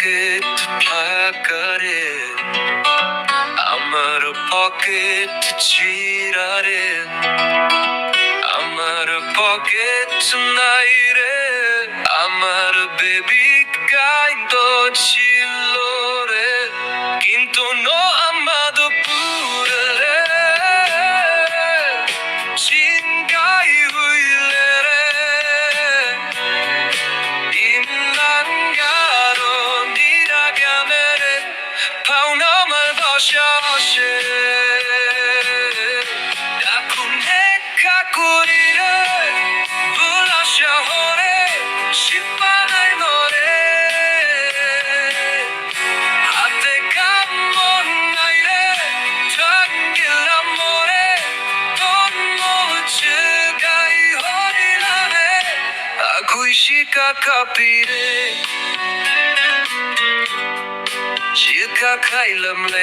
pocket ফাঁকারে আমার pocket চিরারে আমার pocket নাই রে আমার বেবি কাইন্দ ছিল রে কিন্তু নো আমাদো পুরে চিনগাই হইলে রে 인난가로 니라가메레 파우너말 버셔시 나쿠네 카쿠리레 불러셔호레 시바날 노래 아테가 못나이레 탕길라모레 돈모츠가이 호리라레 아구이시카 카피레 지카 카일럼레